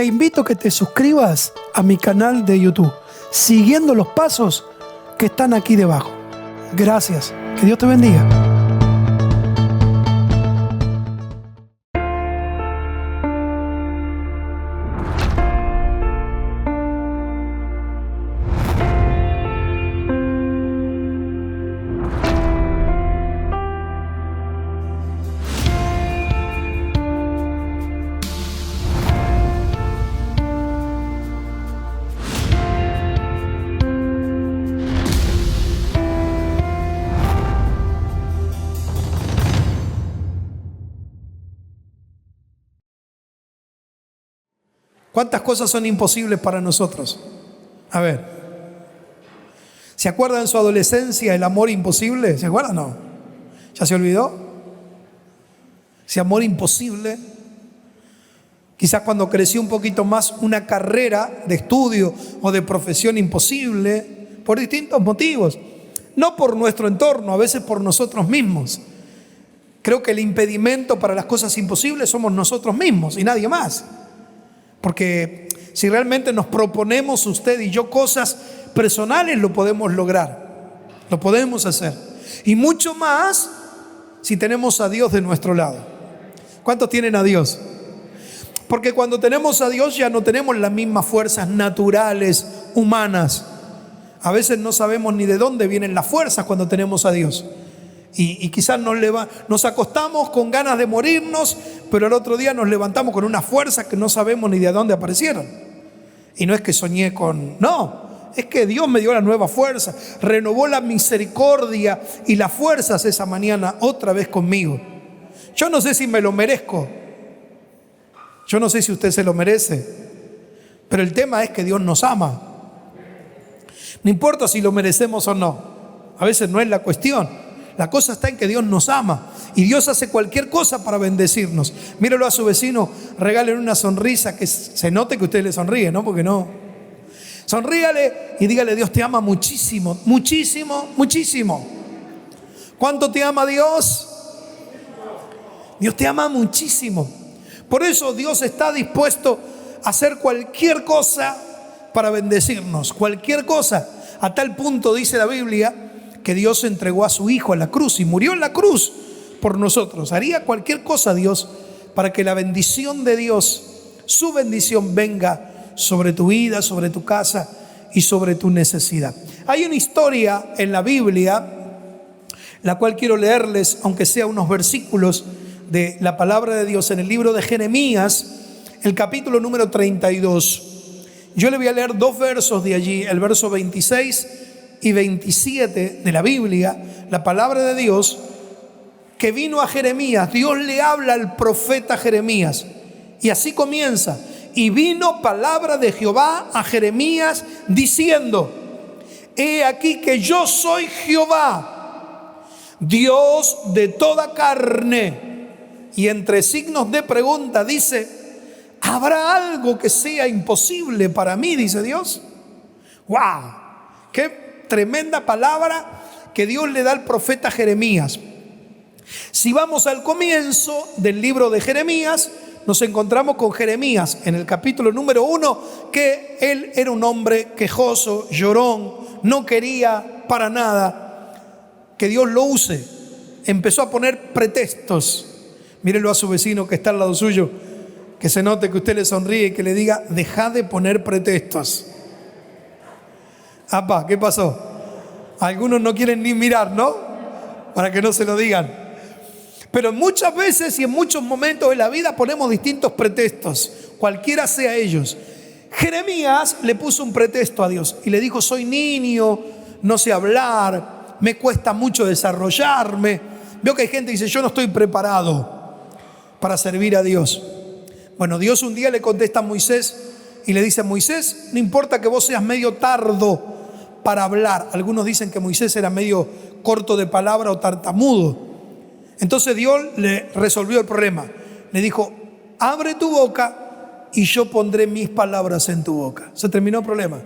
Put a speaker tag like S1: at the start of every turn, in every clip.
S1: te invito a que te suscribas a mi canal de YouTube, siguiendo los pasos que están aquí debajo. Gracias. Que Dios te bendiga. ¿Cuántas cosas son imposibles para nosotros? A ver, ¿se acuerdan en su adolescencia el amor imposible? ¿Se acuerdan? No. ¿Ya se olvidó? Ese amor imposible. Quizás cuando creció un poquito más, una carrera de estudio o de profesión imposible, por distintos motivos. No por nuestro entorno, a veces por nosotros mismos. Creo que el impedimento para las cosas imposibles somos nosotros mismos y nadie más. Porque si realmente nos proponemos usted y yo cosas personales, lo podemos lograr, lo podemos hacer. Y mucho más si tenemos a Dios de nuestro lado. ¿Cuántos tienen a Dios? Porque cuando tenemos a Dios ya no tenemos las mismas fuerzas naturales, humanas. A veces no sabemos ni de dónde vienen las fuerzas cuando tenemos a Dios. Y quizás nos acostamos con ganas de morirnos, pero al otro día nos levantamos con una fuerza que no sabemos ni de dónde aparecieron. Y no es que soñé no, es que Dios me dio la nueva fuerza, renovó la misericordia y las fuerzas esa mañana otra vez conmigo. Yo no sé si me lo merezco, yo no sé si usted se lo merece, pero el tema es que Dios nos ama. No importa si lo merecemos o no, a veces no es la cuestión. La cosa está en que Dios nos ama y Dios hace cualquier cosa para bendecirnos. Míralo a su vecino, regálele una sonrisa que se note que usted le sonríe, ¿no? Porque no. Sonríale y dígale: Dios te ama muchísimo, muchísimo, muchísimo. ¿Cuánto te ama Dios? Dios te ama muchísimo. Por eso Dios está dispuesto a hacer cualquier cosa para bendecirnos, cualquier cosa. A tal punto dice la Biblia que Dios entregó a su Hijo a la cruz y murió en la cruz por nosotros. Haría cualquier cosa Dios para que la bendición de Dios, su bendición, venga sobre tu vida, sobre tu casa y sobre tu necesidad. Hay una historia en la Biblia, la cual quiero leerles, aunque sea unos versículos de la palabra de Dios, en el libro de Jeremías, el capítulo número 32. Yo le voy a leer dos versos de allí, el verso 26 y 27 de la Biblia, la palabra de Dios que vino a Jeremías. Dios le habla al profeta Jeremías y así comienza: y vino palabra de Jehová a Jeremías diciendo: he aquí que yo soy Jehová, Dios de toda carne. Y entre signos de pregunta dice: ¿habrá algo que sea imposible para mí? Dice Dios. ¡Wow! ¡Qué tremenda palabra que Dios le da al profeta Jeremías! Si vamos al comienzo del libro de Jeremías, nos encontramos con Jeremías en el capítulo número 1, que él era un hombre quejoso, llorón, no quería para nada que Dios lo use. Empezó a poner pretextos. Mírelo a su vecino que está al lado suyo, que se note que usted le sonríe y que le diga: deja de poner pretextos. Apa, ¿qué pasó? Algunos no quieren ni mirar, ¿no? Para que no se lo digan. Pero muchas veces y en muchos momentos de la vida ponemos distintos pretextos, cualquiera sea ellos. Jeremías le puso un pretexto a Dios y le dijo: soy niño, no sé hablar, me cuesta mucho desarrollarme. Veo que hay gente que dice: yo no estoy preparado para servir a Dios. Bueno, Dios un día le contesta a Moisés y le dice: Moisés, no importa que vos seas medio tardo para hablar. Algunos dicen que Moisés era medio corto de palabra o tartamudo. Entonces Dios le resolvió el problema. Le dijo: abre tu boca y yo pondré mis palabras en tu boca. Se terminó el problema.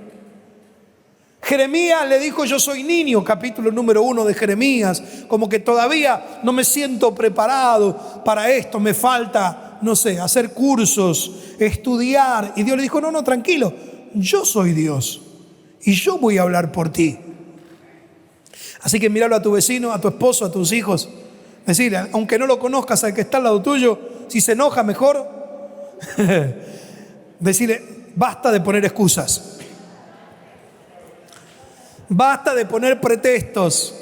S1: Jeremías le dijo: yo soy niño, capítulo número 1 de Jeremías, como que todavía no me siento preparado para esto, me falta no sé, hacer cursos, estudiar. Y Dios le dijo, no, tranquilo, yo soy Dios y yo voy a hablar por ti. Así que míralo a tu vecino, a tu esposo, a tus hijos. Decirle, aunque no lo conozcas al que está al lado tuyo, si se enoja mejor, decirle, basta de poner excusas. Basta de poner pretextos,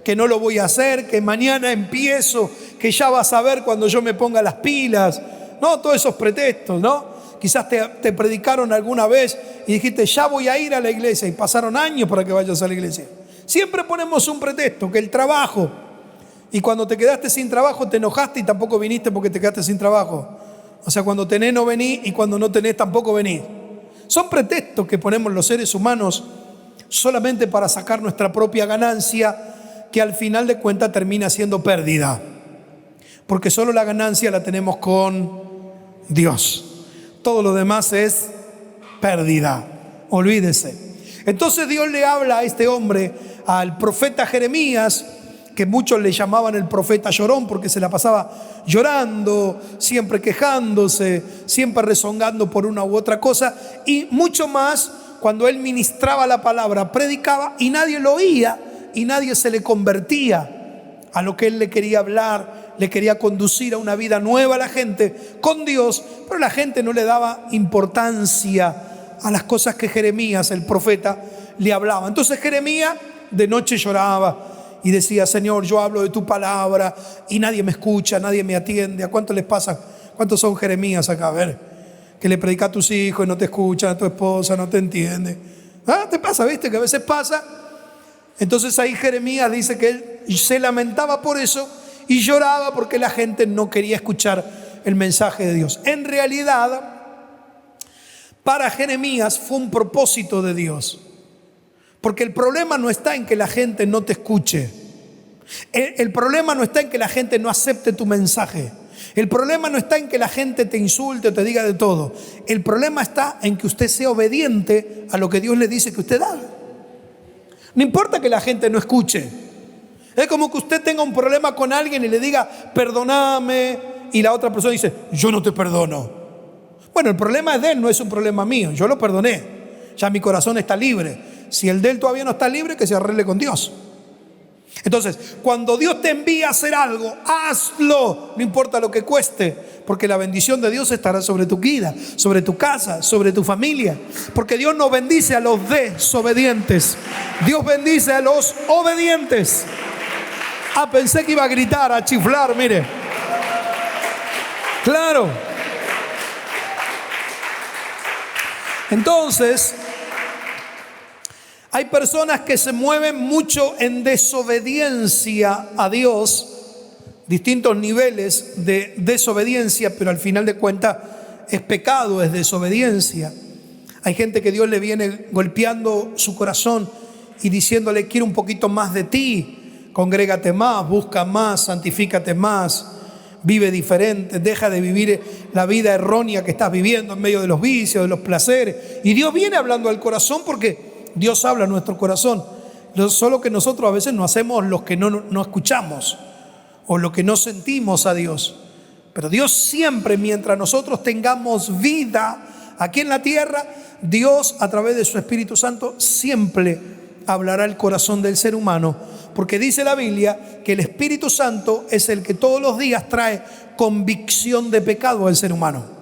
S1: que no lo voy a hacer, que mañana empiezo, que ya vas a ver cuando yo me ponga las pilas. No, todos esos pretextos, ¿no? Quizás te predicaron alguna vez y dijiste, ya voy a ir a la iglesia, y pasaron años para que vayas a la iglesia. Siempre ponemos un pretexto, que el trabajo, y cuando te quedaste sin trabajo te enojaste y tampoco viniste porque te quedaste sin trabajo. O sea, cuando tenés no venís y cuando no tenés tampoco venís. Son pretextos que ponemos los seres humanos solamente para sacar nuestra propia ganancia, que al final de cuentas termina siendo pérdida, porque solo la ganancia la tenemos con Dios. Todo lo demás es pérdida, olvídese. Entonces Dios le habla a este hombre, al profeta Jeremías, que muchos le llamaban el profeta llorón porque se la pasaba llorando, siempre quejándose, siempre rezongando por una u otra cosa, y mucho más cuando él ministraba la palabra, predicaba y nadie lo oía y nadie se le convertía a lo que él le quería hablar, le quería conducir a una vida nueva a la gente con Dios, pero la gente no le daba importancia a las cosas que Jeremías, el profeta, le hablaba. Entonces Jeremías de noche lloraba y decía, Señor, yo hablo de tu palabra y nadie me escucha, nadie me atiende. ¿A cuántos les pasa? ¿Cuántos son Jeremías acá? A ver, que le predica a tus hijos y no te escuchan, a tu esposa no te entiende. ¿Ah? ¿Te pasa? ¿Viste? Que a veces pasa. Entonces ahí Jeremías dice que él se lamentaba por eso y lloraba porque la gente no quería escuchar el mensaje de Dios. En realidad, para Jeremías fue un propósito de Dios. Porque el problema no está en que la gente no te escuche. El problema no está en que la gente no acepte tu mensaje. El problema no está en que la gente te insulte o te diga de todo. El problema está en que usted sea obediente a lo que Dios le dice que usted haga. No importa que la gente no escuche. Es como que usted tenga un problema con alguien y le diga, perdóname, y la otra persona dice, yo no te perdono. Bueno, el problema es de él, no es un problema mío. Yo lo perdoné. Ya mi corazón está libre. Si el de él todavía no está libre, que se arregle con Dios. Entonces, cuando Dios te envía a hacer algo, hazlo, no importa lo que cueste, porque la bendición de Dios estará sobre tu vida, sobre tu casa, sobre tu familia. Porque Dios no bendice a los desobedientes, Dios bendice a los obedientes. Ah, pensé que iba a gritar, a chiflar, mire. Claro. Entonces, hay personas que se mueven mucho en desobediencia a Dios, distintos niveles de desobediencia, pero al final de cuentas es pecado, es desobediencia. Hay gente que Dios le viene golpeando su corazón y diciéndole, quiero un poquito más de ti, congrégate más, busca más, santifícate más, vive diferente, deja de vivir la vida errónea que estás viviendo en medio de los vicios, de los placeres. Y Dios viene hablando al corazón porque Dios habla a nuestro corazón. Solo que nosotros a veces no hacemos lo que no escuchamos o lo que no sentimos a Dios. Pero Dios siempre, mientras nosotros tengamos vida aquí en la tierra, Dios a través de su Espíritu Santo siempre hablará al corazón del ser humano. Porque dice la Biblia que el Espíritu Santo es el que todos los días trae convicción de pecado al ser humano.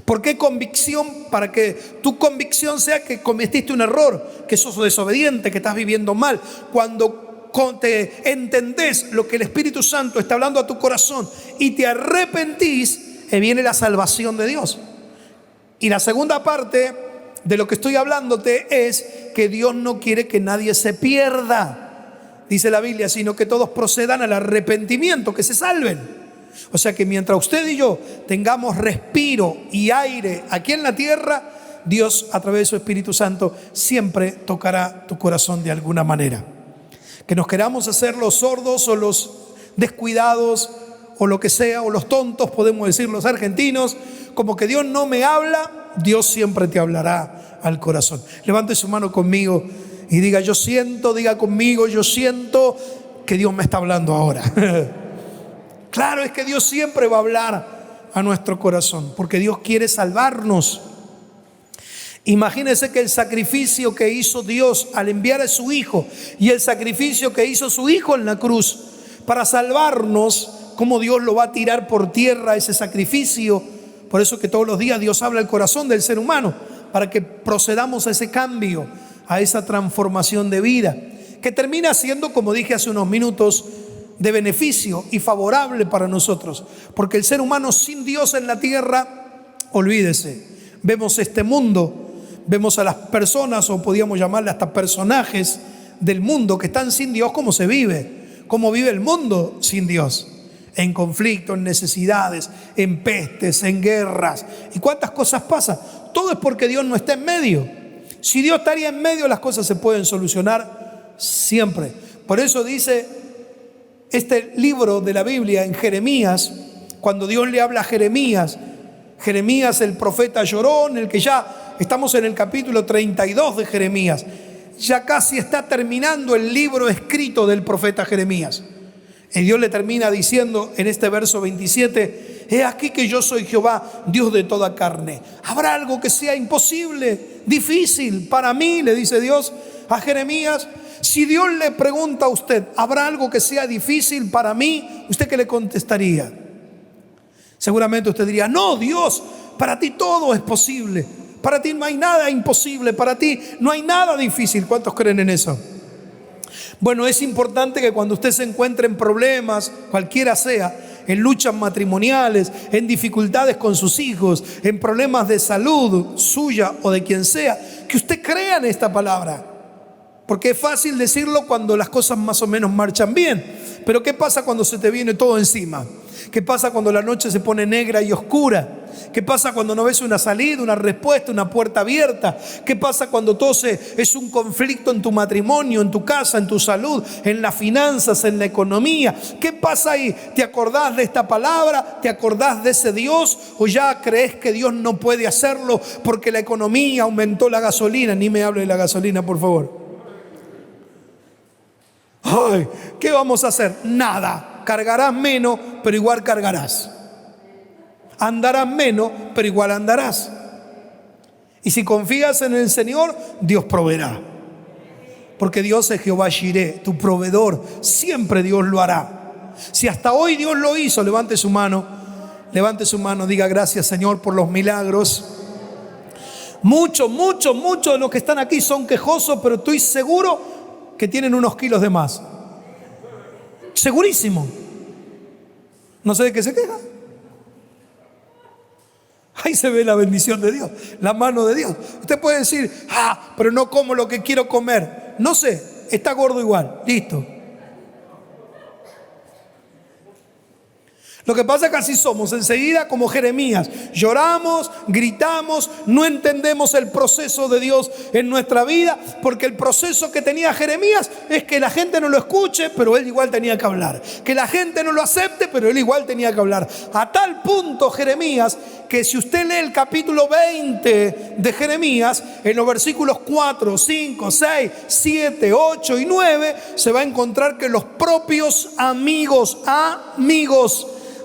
S1: ¿Por qué convicción? Para que tu convicción sea que cometiste un error, que sos desobediente, que estás viviendo mal. Cuando te entendés lo que el Espíritu Santo está hablando a tu corazón y te arrepentís, viene la salvación de Dios. Y la segunda parte de lo que estoy hablándote es que Dios no quiere que nadie se pierda, dice la Biblia, sino que todos procedan al arrepentimiento, que se salven. O sea que mientras usted y yo tengamos respiro y aire aquí en la tierra, Dios a través de su Espíritu Santo siempre tocará tu corazón de alguna manera. Que nos queramos hacer los sordos o los descuidados o lo que sea, o los tontos, podemos decir los argentinos, como que Dios no me habla, Dios siempre te hablará al corazón. Levante su mano conmigo y diga, yo siento, diga conmigo, yo siento que Dios me está hablando ahora. Claro, es que Dios siempre va a hablar a nuestro corazón, porque Dios quiere salvarnos. Imagínense que el sacrificio que hizo Dios al enviar a su Hijo y el sacrificio que hizo su Hijo en la cruz para salvarnos, cómo Dios lo va a tirar por tierra ese sacrificio. Por eso que todos los días Dios habla al corazón del ser humano, para que procedamos a ese cambio, a esa transformación de vida, que termina siendo, como dije hace unos minutos, de beneficio y favorable para nosotros. Porque el ser humano sin Dios en la tierra, olvídese, vemos este mundo, vemos a las personas, o podríamos llamarle hasta personajes del mundo que están sin Dios, cómo se vive, cómo vive el mundo sin Dios, en conflicto, en necesidades, en pestes, en guerras, y cuántas cosas pasan. Todo es porque Dios no está en medio. Si Dios estaría en medio, las cosas se pueden solucionar siempre. Por eso dice este libro de la Biblia en Jeremías, cuando Dios le habla a Jeremías, el profeta llorón, el que ya estamos en el capítulo 32 de Jeremías, ya casi está terminando el libro escrito del profeta Jeremías. Y Dios le termina diciendo en este verso 27, he aquí que yo soy Jehová, Dios de toda carne. ¿Habrá algo que sea imposible, difícil para mí? Le dice Dios a Jeremías. Si Dios le pregunta a usted, ¿habrá algo que sea difícil para mí? ¿Usted qué le contestaría? Seguramente usted diría, no, Dios, para ti todo es posible. Para ti no hay nada imposible, para ti no hay nada difícil. ¿Cuántos creen en eso? Bueno, es importante que cuando usted se encuentre en problemas, cualquiera sea, en luchas matrimoniales, en dificultades con sus hijos, en problemas de salud suya o de quien sea, que usted crea en esta palabra. Porque es fácil decirlo cuando las cosas más o menos marchan bien. Pero ¿qué pasa cuando se te viene todo encima? ¿Qué pasa cuando la noche se pone negra y oscura? ¿Qué pasa cuando no ves una salida, una respuesta, una puerta abierta? ¿Qué pasa cuando todo es un conflicto en tu matrimonio, en tu casa, en tu salud, en las finanzas, en la economía? ¿Qué pasa ahí? ¿Te acordás de esta palabra? ¿Te acordás de ese Dios? ¿O ya crees que Dios no puede hacerlo porque la economía aumentó la gasolina? Ni me hable de la gasolina, por favor. Ay, ¿qué vamos a hacer? Nada. Cargarás menos, pero igual cargarás. Andarás menos, pero igual andarás. Y si confías en el Señor, Dios proveerá. Porque Dios es Jehová Jireh, tu proveedor. Siempre Dios lo hará. Si hasta hoy Dios lo hizo, levante su mano, diga gracias, Señor, por los milagros. Muchos de los que están aquí son quejosos, pero estoy seguro que tienen unos kilos de más. Segurísimo. No sé de qué se queja. Ahí se ve la bendición de Dios, la mano de Dios. Usted puede decir, pero no como lo que quiero comer. No sé, está gordo igual, listo. Lo que pasa es que así somos, enseguida como Jeremías, lloramos, gritamos, no entendemos el proceso de Dios en nuestra vida, porque el proceso que tenía Jeremías es que la gente no lo escuche, pero él igual tenía que hablar, que la gente no lo acepte, pero él igual tenía que hablar. A tal punto Jeremías, que si usted lee el capítulo 20 de Jeremías, en los versículos 4, 5, 6, 7, 8 y 9, se va a encontrar que los propios amigos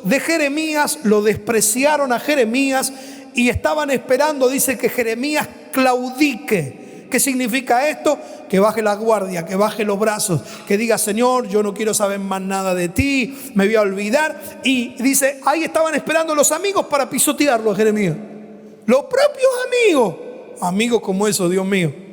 S1: de Jeremías lo despreciaron a Jeremías y estaban esperando, dice, que Jeremías claudique. ¿Qué significa esto? Que baje la guardia, que baje los brazos, que diga, Señor, yo no quiero saber más nada de ti, me voy a olvidar. Y dice, ahí estaban esperando los amigos para pisotearlo a Jeremías. Los propios amigos como eso, Dios mío.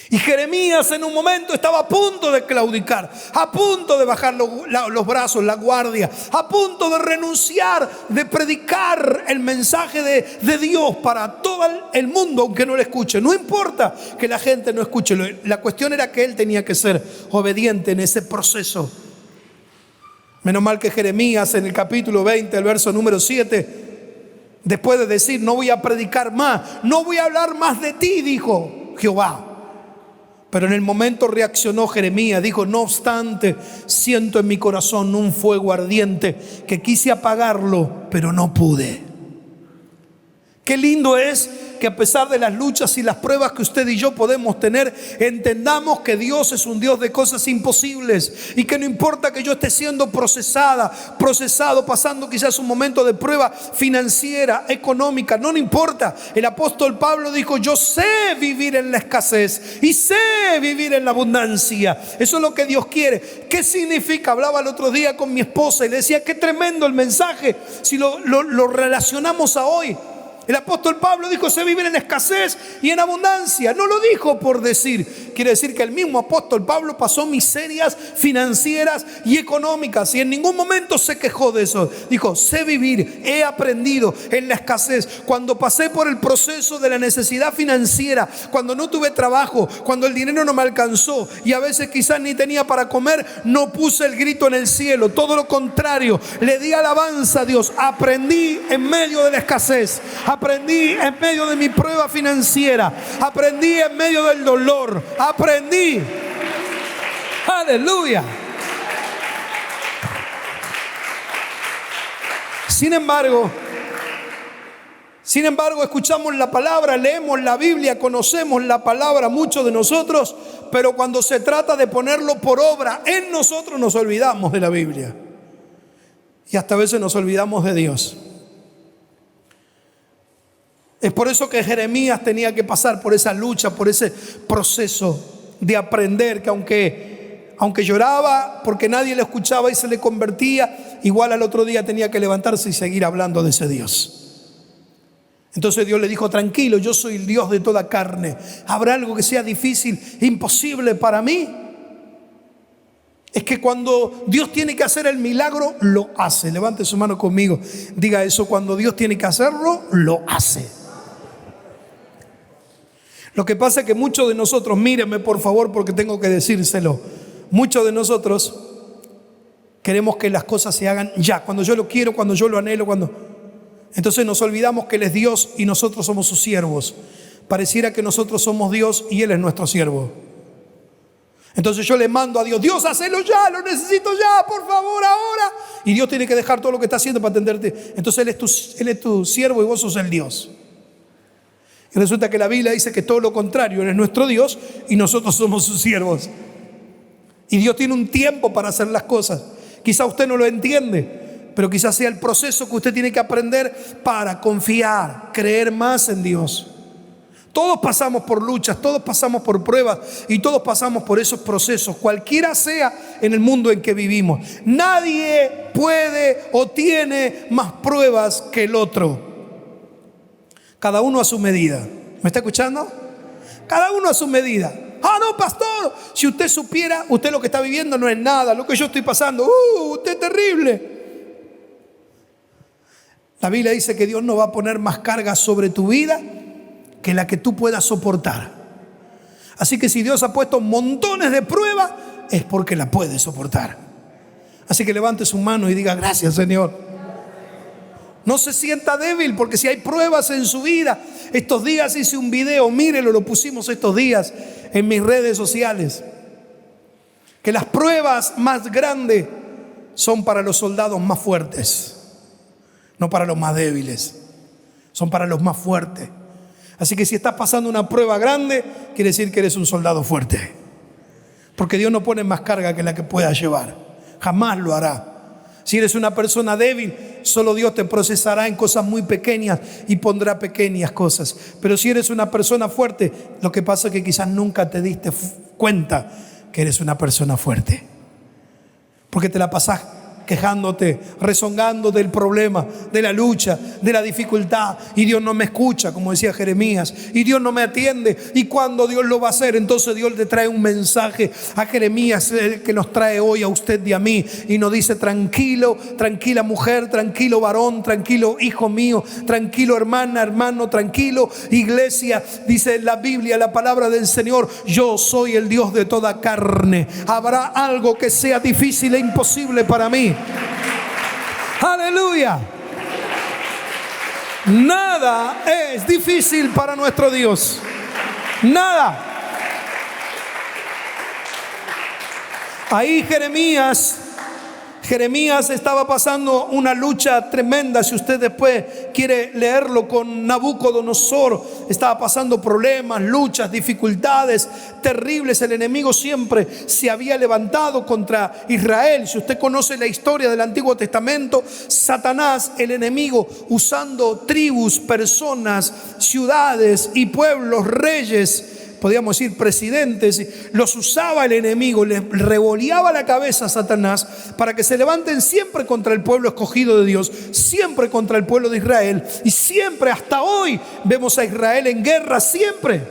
S1: Y Jeremías en un momento estaba a punto de claudicar, a punto de bajar los brazos, la guardia, a punto de renunciar, de predicar el mensaje de Dios para todo el mundo, aunque no lo escuche. No importa que la gente no escuche, la cuestión era que él tenía que ser obediente en ese proceso. Menos mal que Jeremías en el capítulo 20, el verso número 7, después de decir, no voy a predicar más, no voy a hablar más de ti, dijo Jehová. Pero en el momento reaccionó Jeremías, dijo, no obstante, siento en mi corazón un fuego ardiente que quise apagarlo, pero no pude. Qué lindo es que que a pesar de las luchas y las pruebas que usted y yo podemos tener, entendamos que Dios es un Dios de cosas imposibles y que no importa que yo esté siendo procesado, pasando quizás un momento de prueba financiera, económica, no importa. El apóstol Pablo dijo: yo sé vivir en la escasez y sé vivir en la abundancia. Eso es lo que Dios quiere. ¿Qué significa? Hablaba el otro día con mi esposa y le decía: qué tremendo el mensaje si lo relacionamos a hoy. El apóstol Pablo dijo: sé vivir en escasez y en abundancia. No lo dijo por decir. Quiere decir que el mismo apóstol Pablo pasó miserias financieras y económicas y en ningún momento se quejó de eso. Dijo: sé vivir, he aprendido en la escasez. Cuando pasé por el proceso de la necesidad financiera, cuando no tuve trabajo, cuando el dinero no me alcanzó y a veces quizás ni tenía para comer, no puse el grito en el cielo. Todo lo contrario, le di alabanza a Dios. Aprendí en medio de la escasez. Aprendí en medio de mi prueba financiera. Aprendí en medio del dolor. Aprendí. Aleluya. Sin embargo, escuchamos la palabra, leemos la Biblia, conocemos la palabra, muchos de nosotros, pero cuando se trata de ponerlo por obra en nosotros, nos olvidamos de la Biblia. Y hasta a veces nos olvidamos de Dios. Es por eso que Jeremías tenía que pasar por esa lucha, por ese proceso de aprender que aunque lloraba porque nadie le escuchaba y se le convertía, igual al otro día tenía que levantarse y seguir hablando de ese Dios. Entonces Dios le dijo: tranquilo, yo soy el Dios de toda carne. ¿Habrá algo que sea difícil, imposible para mí? Es que cuando Dios tiene que hacer el milagro, lo hace. Levante su mano conmigo, diga eso: cuando Dios tiene que hacerlo, lo hace. Lo que pasa es que muchos de nosotros, mírenme por favor porque tengo que decírselo, muchos de nosotros queremos que las cosas se hagan ya, cuando yo lo quiero, cuando yo lo anhelo, Entonces nos olvidamos que Él es Dios y nosotros somos sus siervos. Pareciera que nosotros somos Dios y Él es nuestro siervo. Entonces yo le mando a Dios: Dios, hacelo ya, lo necesito ya, por favor, ahora. Y Dios tiene que dejar todo lo que está haciendo para atenderte. Entonces Él es tu siervo y vos sos el Dios. Y resulta que la Biblia dice que todo lo contrario, Él es nuestro Dios y nosotros somos sus siervos. Y Dios tiene un tiempo para hacer las cosas. Quizá usted no lo entiende, pero quizás sea el proceso que usted tiene que aprender para confiar, creer más en Dios. Todos pasamos por luchas, todos pasamos por pruebas y todos pasamos por esos procesos, cualquiera sea en el mundo en que vivimos. Nadie puede o tiene más pruebas que el otro. Cada uno a su medida. ¿Me está escuchando? Cada uno a su medida. Ah, no, pastor, si usted supiera, usted lo que está viviendo no es nada, lo que yo estoy pasando, usted es terrible. La Biblia dice que Dios no va a poner más carga sobre tu vida que la que tú puedas soportar. Así que si Dios ha puesto montones de pruebas, es porque la puede soportar. Así que levante su mano y diga: gracias, Señor. No se sienta débil, porque si hay pruebas en su vida, estos días hice un video, mírelo, lo pusimos estos días en mis redes sociales, que las pruebas más grandes son para los soldados más fuertes, no para los más débiles, son para los más fuertes. Así que si estás pasando una prueba grande, quiere decir que eres un soldado fuerte, porque Dios no pone más carga que la que puedas llevar, jamás lo hará. Si eres una persona débil, solo Dios te procesará en cosas muy pequeñas y pondrá pequeñas cosas. Pero si eres una persona fuerte, lo que pasa es que quizás nunca te diste cuenta que eres una persona fuerte, porque te la pasás quejándote, rezongando del problema, de la lucha, de la dificultad, y Dios no me escucha, como decía Jeremías, y Dios no me atiende. Y cuando Dios lo va a hacer, entonces Dios le trae un mensaje a Jeremías, que nos trae hoy a usted y a mí, y nos dice: tranquilo, tranquila mujer, tranquilo varón, tranquilo hijo mío, tranquilo hermana, hermano, tranquilo iglesia. Dice la Biblia, la palabra del Señor: yo soy el Dios de toda carne. ¿Habrá algo que sea difícil e imposible para mí? Aleluya. Nada es difícil para nuestro Dios. Nada. Ahí Jeremías Jeremías estaba pasando una lucha tremenda. Si usted después quiere leerlo, con Nabucodonosor, estaba pasando problemas, luchas, dificultades terribles. El enemigo siempre se había levantado contra Israel. Si usted conoce la historia del Antiguo Testamento, Satanás, el enemigo, usando tribus, personas, ciudades y pueblos, reyes, podríamos decir presidentes, los usaba el enemigo, les revoleaba la cabeza a Satanás para que se levanten siempre contra el pueblo escogido de Dios, siempre contra el pueblo de Israel. Y siempre, hasta hoy, vemos a Israel en guerra, siempre.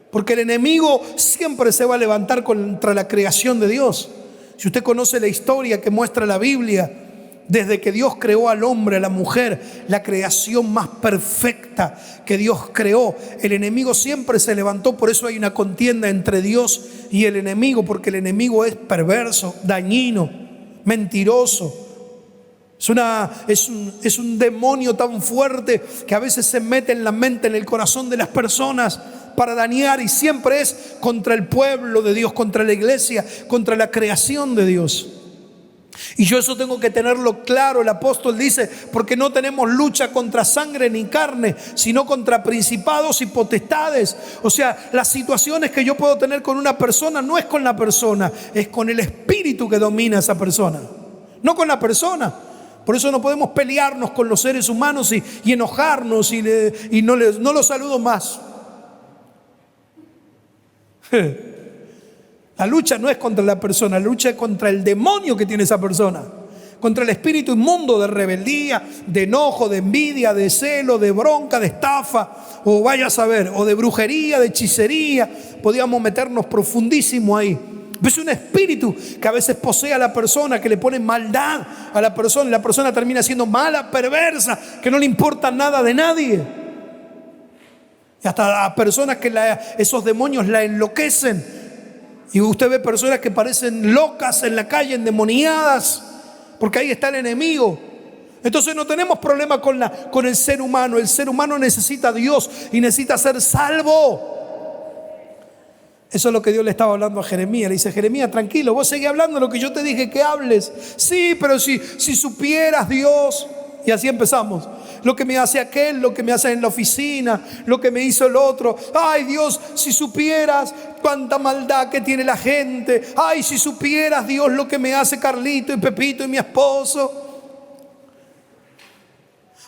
S1: Porque el enemigo siempre se va a levantar contra la creación de Dios. Si usted conoce la historia que muestra la Biblia, desde que Dios creó al hombre, a la mujer, la creación más perfecta que Dios creó, el enemigo siempre se levantó. Por eso hay una contienda entre Dios y el enemigo, porque el enemigo es perverso, dañino, mentiroso. Es un demonio tan fuerte que a veces se mete en la mente, en el corazón de las personas para dañar, y siempre es contra el pueblo de Dios, contra la iglesia, contra la creación de Dios. Y yo eso tengo que tenerlo claro. El apóstol dice: porque no tenemos lucha contra sangre ni carne, sino contra principados y potestades. O sea, las situaciones que yo puedo tener con una persona no es con la persona, es con el espíritu que domina a esa persona, no con la persona. Por eso no podemos pelearnos con los seres humanos y enojarnos y no los saludo más. La lucha no es contra la persona, la lucha es contra el demonio que tiene esa persona, contra el espíritu inmundo de rebeldía, de enojo, de envidia, de celo, de bronca, de estafa, o vaya a saber, o de brujería, de hechicería. Podríamos meternos profundísimo ahí. Es un espíritu que a veces posee a la persona, que le pone maldad a la persona, y la persona termina siendo mala, perversa, que no le importa nada de nadie. Y hasta a personas que esos demonios la enloquecen. Y usted ve personas que parecen locas en la calle, endemoniadas, porque ahí está el enemigo. Entonces no tenemos problema con el ser humano. El ser humano necesita a Dios y necesita ser salvo. Eso es lo que Dios le estaba hablando a Jeremías. Le dice: Jeremías, tranquilo, vos seguí hablando lo que yo te dije que hables. Sí, pero si supieras, Dios. Y así empezamos. Lo que me hace aquel, lo que me hace en la oficina, lo que me hizo el otro. Ay, Dios, si supieras cuánta maldad que tiene la gente. Ay, si supieras, Dios, lo que me hace Carlito y Pepito y mi esposo.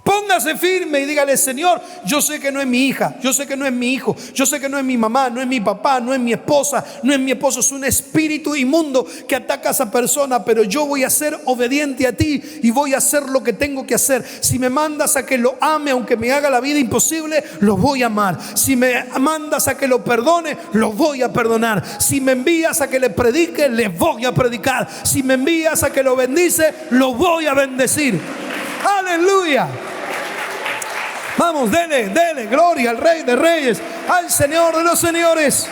S1: Póngase firme y dígale: Señor, yo sé que no es mi hija, yo sé que no es mi hijo, yo sé que no es mi mamá, no es mi papá, no es mi esposa, no es mi esposo. Es un espíritu inmundo que ataca a esa persona, pero yo voy a ser obediente a ti y voy a hacer lo que tengo que hacer. Si me mandas a que lo ame, aunque me haga la vida imposible, lo voy a amar. Si me mandas a que lo perdone, lo voy a perdonar. Si me envías a que le predique, le voy a predicar. Si me envías a que lo bendice, lo voy a bendecir. Aleluya. Vamos, dele gloria al Rey de Reyes, al Señor de los señores.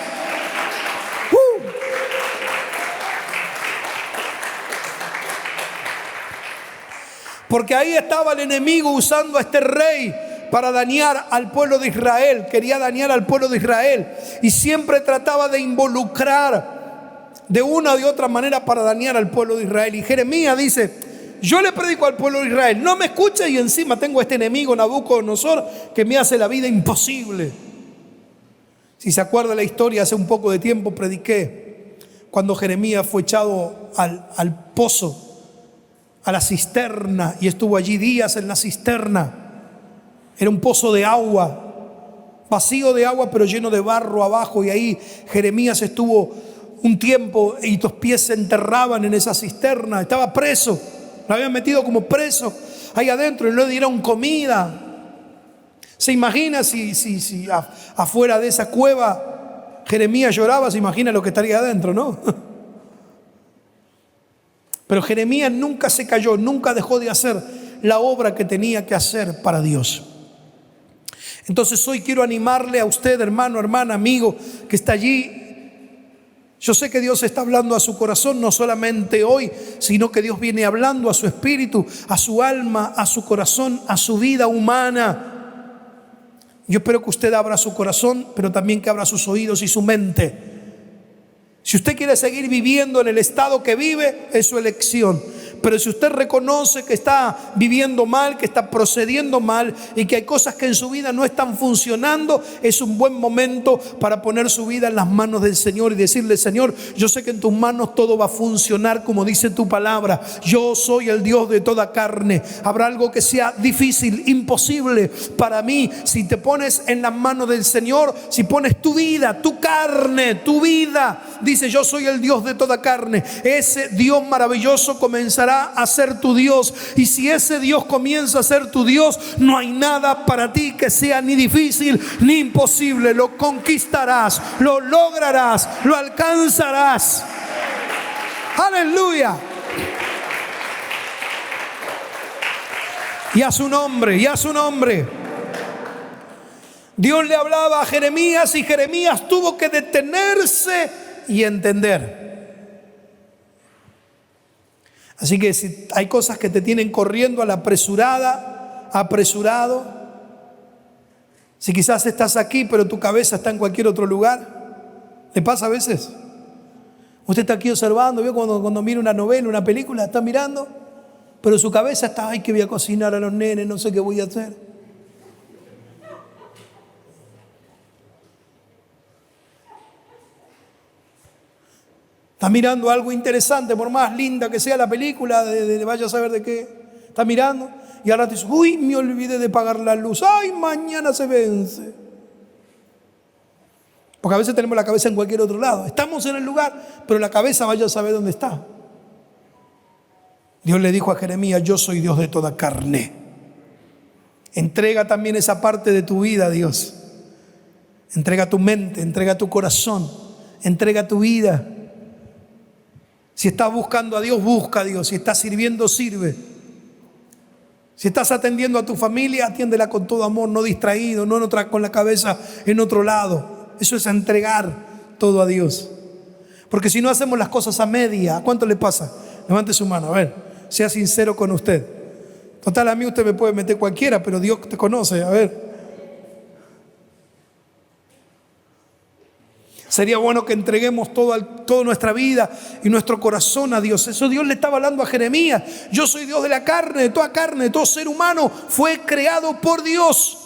S1: Porque ahí estaba el enemigo usando a este rey para dañar al pueblo de Israel. Quería dañar al pueblo de Israel y siempre trataba de involucrar de una o de otra manera para dañar al pueblo de Israel. Y Jeremías dice: yo le predico al pueblo de Israel, no me escucha, y encima tengo a este enemigo Nabucodonosor que me hace la vida imposible. Si se acuerda la historia, hace un poco de tiempo prediqué cuando Jeremías fue echado al pozo, a la cisterna, y estuvo allí días en la cisterna. Era un pozo de agua, vacío de agua pero lleno de barro abajo, y ahí Jeremías estuvo un tiempo y los pies se enterraban en esa cisterna. Estaba preso. Lo habían metido como preso ahí adentro y no le dieron comida. ¿Se imagina si afuera de esa cueva Jeremías lloraba? ¿Se imagina lo que estaría adentro, no? Pero Jeremías nunca se cayó, nunca dejó de hacer la obra que tenía que hacer para Dios. Entonces hoy quiero animarle a usted, hermano, hermana, amigo, que está allí. Yo sé que Dios está hablando a su corazón, no solamente hoy, sino que Dios viene hablando a su espíritu, a su alma, a su corazón, a su vida humana. Yo espero que usted abra su corazón, pero también que abra sus oídos y su mente. Si usted quiere seguir viviendo en el estado que vive, es su elección. Pero si usted reconoce que está viviendo mal, que está procediendo mal y que hay cosas que en su vida no están funcionando, es un buen momento para poner su vida en las manos del Señor y decirle: Señor, yo sé que en tus manos todo va a funcionar como dice tu palabra. Yo soy el Dios de toda carne. Habrá algo que sea difícil, imposible para mí. Si te pones en las manos del Señor, si pones tu vida, tu carne, tu vida, dice: yo soy el Dios de toda carne. Ese Dios maravilloso comenzará a ser tu Dios. Y si ese Dios comienza a ser tu Dios, no hay nada para ti que sea ni difícil ni imposible. Lo conquistarás, lo lograrás, lo alcanzarás. Aleluya. Y a su nombre, y a su nombre. Dios le hablaba a Jeremías y Jeremías tuvo que detenerse y entender. Así que si hay cosas que te tienen corriendo a la apresurada, apresurado, si quizás estás aquí pero tu cabeza está en cualquier otro lugar, ¿le pasa a veces? Usted está aquí observando, ¿vio? Cuando mira una novela, una película, está mirando, pero su cabeza está: ay, que voy a cocinar a los nenes, no sé qué voy a hacer. Está mirando algo interesante, por más linda que sea la película, vaya a saber de qué. Está mirando y ahora te dice: uy, me olvidé de pagar la luz. Ay, mañana se vence. Porque a veces tenemos la cabeza en cualquier otro lado. Estamos en el lugar, pero la cabeza vaya a saber dónde está. Dios le dijo a Jeremías: yo soy Dios de toda carne. Entrega también esa parte de tu vida a Dios. Entrega tu mente, entrega tu corazón, entrega tu vida. Si estás buscando a Dios, busca a Dios. Si estás sirviendo, sirve. Si estás atendiendo a tu familia, atiéndela con todo amor, no distraído, no con la cabeza en otro lado. Eso es entregar todo a Dios. Porque si no hacemos las cosas a media, ¿a cuánto le pasa? Levante su mano, a ver, sea sincero con usted. Total, a mí usted me puede meter cualquiera, pero Dios te conoce, a ver. Sería bueno que entreguemos toda nuestra vida y nuestro corazón a Dios. Eso Dios le estaba hablando a Jeremías. Yo soy Dios de la carne, de todo ser humano fue creado por Dios.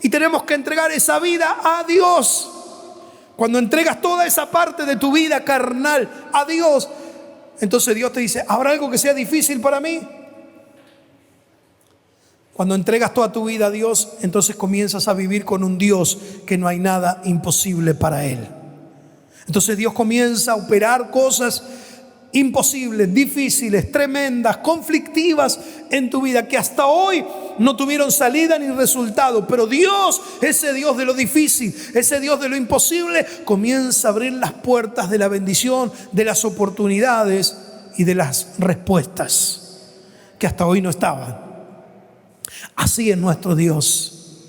S1: Y tenemos que entregar esa vida a Dios. Cuando entregas toda esa parte de tu vida carnal a Dios, entonces Dios te dice: ¿habrá algo que sea difícil para mí? Cuando entregas toda tu vida a Dios, entonces comienzas a vivir con un Dios que no hay nada imposible para Él. Entonces Dios comienza a operar cosas imposibles, difíciles, tremendas, conflictivas en tu vida, que hasta hoy no tuvieron salida ni resultado. Pero Dios, ese Dios de lo difícil, ese Dios de lo imposible, comienza a abrir las puertas de la bendición, de las oportunidades y de las respuestas que hasta hoy no estaban. Así es nuestro Dios.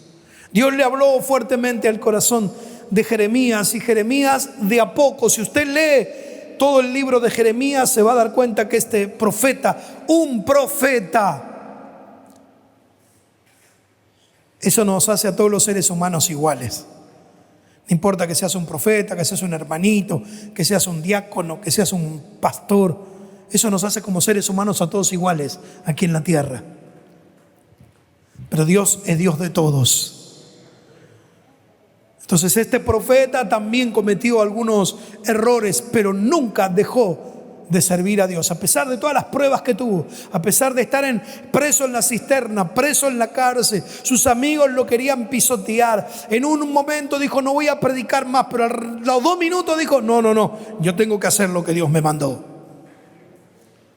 S1: Dios le habló fuertemente al corazón de Jeremías, y Jeremías de a poco, si usted lee todo el libro de Jeremías, se va a dar cuenta que este profeta, un profeta, eso nos hace a todos los seres humanos iguales. No importa que seas un profeta, que seas un hermanito, que seas un diácono, que seas un pastor, eso nos hace como seres humanos a todos iguales aquí en la tierra. Pero Dios es Dios de todos. Entonces este profeta también cometió algunos errores, pero nunca dejó de servir a Dios. A pesar de todas las pruebas que tuvo, a pesar de estar preso en la cisterna, preso en la cárcel, sus amigos lo querían pisotear. En un momento dijo: no voy a predicar más, pero a los 2 minutos dijo: no, yo tengo que hacer lo que Dios me mandó.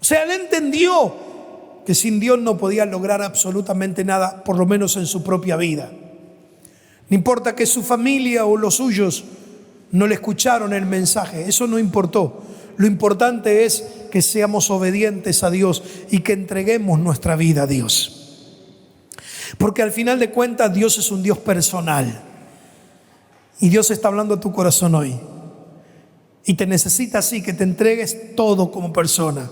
S1: O sea, él entendió que sin Dios no podía lograr absolutamente nada, por lo menos en su propia vida. No importa que su familia o los suyos no le escucharon el mensaje, eso no importó. Lo importante es que seamos obedientes a Dios y que entreguemos nuestra vida a Dios. Porque al final de cuentas Dios es un Dios personal. Y Dios está hablando a tu corazón hoy. Y te necesita así, que te entregues todo como persona,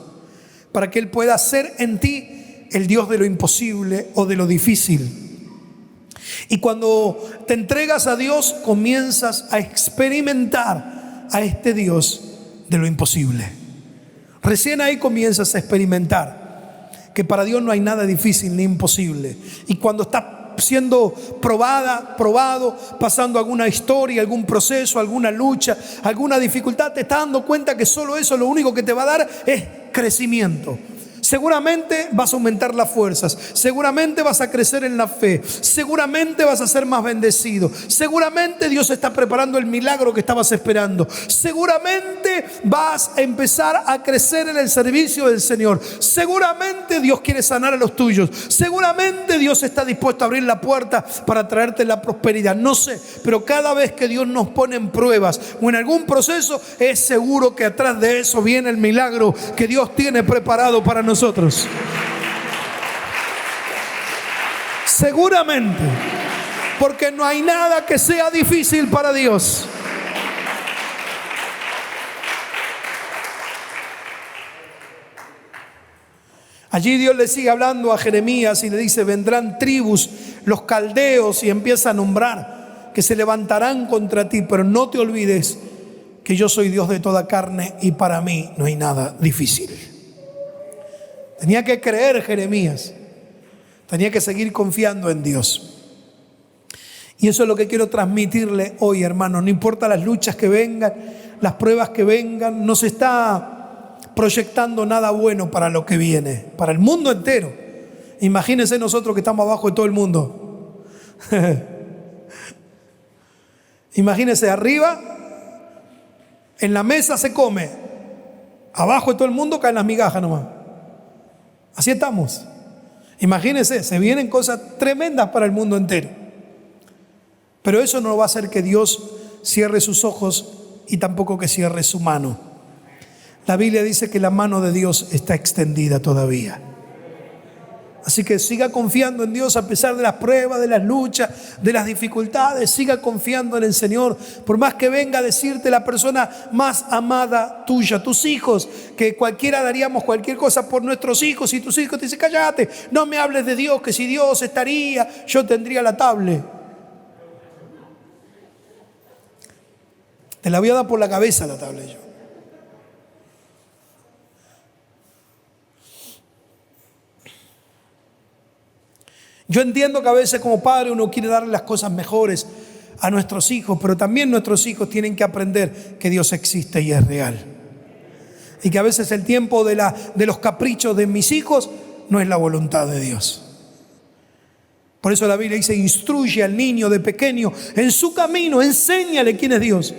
S1: para que Él pueda ser en ti el Dios de lo imposible o de lo difícil. Y cuando te entregas a Dios, comienzas a experimentar a este Dios de lo imposible. Recién ahí comienzas a experimentar. que para Dios no hay nada difícil ni imposible. Y cuando estás siendo probado, pasando alguna historia, algún proceso, alguna lucha, alguna dificultad, te estás dando cuenta que solo eso lo único que te va a dar es crecimiento. Seguramente vas a aumentar las fuerzas, seguramente vas a crecer en la fe, seguramente vas a ser más bendecido, seguramente Dios está preparando el milagro que estabas esperando, seguramente vas a empezar a crecer en el servicio del Señor, seguramente Dios quiere sanar a los tuyos, seguramente Dios está dispuesto a abrir la puerta para traerte la prosperidad. No sé, pero cada vez que Dios nos pone en pruebas o en algún proceso, es seguro que atrás de eso viene el milagro que Dios tiene preparado para nosotros. Seguramente, porque no hay nada que sea difícil para Dios. Allí Dios le sigue hablando a Jeremías y le dice: vendrán tribus, los caldeos, y empieza a nombrar que se levantarán contra ti, pero no te olvides que yo soy Dios de toda carne y para mí no hay nada difícil. Tenía que creer Jeremías, tenía que seguir confiando en Dios. Y eso es lo que quiero transmitirle hoy, hermanos. No importa las luchas que vengan, las pruebas que vengan, no se está proyectando nada bueno para lo que viene, para el mundo entero. Imagínense nosotros que estamos abajo de todo el mundo. Imagínense, arriba, en la mesa se come, abajo de todo el mundo caen las migajas nomás. Así estamos. Imagínense, se vienen cosas tremendas para el mundo entero. Pero eso no va a hacer que Dios cierre sus ojos y tampoco que cierre su mano. La Biblia dice que la mano de Dios está extendida todavía. Así que siga confiando en Dios a pesar de las pruebas, de las luchas, de las dificultades. Siga confiando en el Señor. Por más que venga a decirte la persona más amada tuya, tus hijos, que cualquiera daríamos cualquier cosa por nuestros hijos, y tus hijos te dicen: cállate, no me hables de Dios, que si Dios estaría, yo tendría la tablet. Te la voy a dar por la cabeza la tablet yo. Yo entiendo que a veces como padre uno quiere darle las cosas mejores a nuestros hijos, pero también nuestros hijos tienen que aprender que Dios existe y es real. Y que a veces el tiempo de los caprichos de mis hijos no es la voluntad de Dios. Por eso la Biblia dice: instruye al niño de pequeño en su camino, enséñale quién es Dios.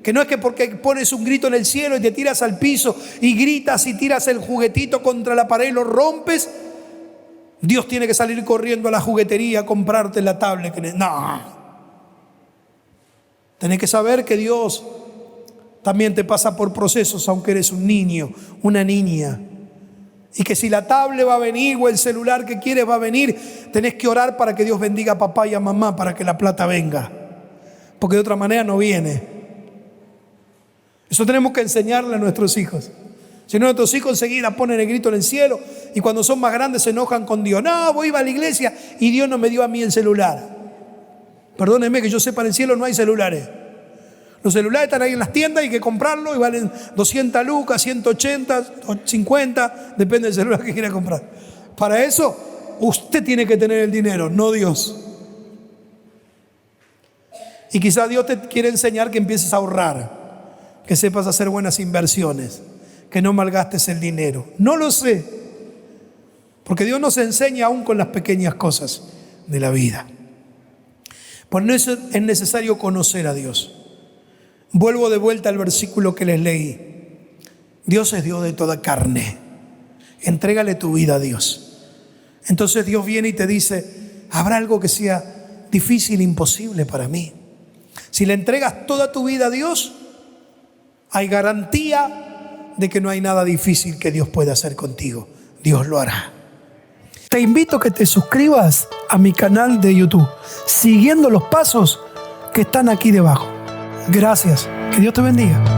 S1: Que no es que porque pones un grito en el cielo y te tiras al piso y gritas y tiras el juguetito contra la pared y lo rompes, Dios tiene que salir corriendo a la juguetería a comprarte la tablet. No. Tenés que saber que Dios también te pasa por procesos, aunque eres un niño, una niña. Y que si la tablet va a venir o el celular que quieres va a venir, tenés que orar para que Dios bendiga a papá y a mamá para que la plata venga. Porque de otra manera no viene. Eso tenemos que enseñarle a nuestros hijos. Si no, nuestros hijos enseguida ponen el grito en el cielo y cuando son más grandes se enojan con Dios. No, voy a la iglesia y Dios no me dio a mí el celular. Perdónenme, que yo sepa, en el cielo no hay celulares. Los celulares están ahí en las tiendas y hay que comprarlos y valen 200 lucas, 180, 50, depende del celular que quiera comprar. Para eso usted tiene que tener el dinero, no Dios. Y quizás Dios te quiere enseñar que empieces a ahorrar, que sepas hacer buenas inversiones, que no malgastes el dinero. No lo sé, porque Dios nos enseña aún con las pequeñas cosas de la vida. Por eso es necesario conocer a Dios. Vuelvo de vuelta al versículo que les leí. Dios es Dios de toda carne. Entrégale tu vida a Dios. Entonces Dios viene y te dice: ¿habrá algo que sea difícil, imposible para mí? Si le entregas toda tu vida a Dios, hay garantía de que no hay nada difícil que Dios pueda hacer contigo. Dios lo hará. Te invito a que te suscribas a mi canal de YouTube, siguiendo los pasos que están aquí debajo. Gracias. Que Dios te bendiga.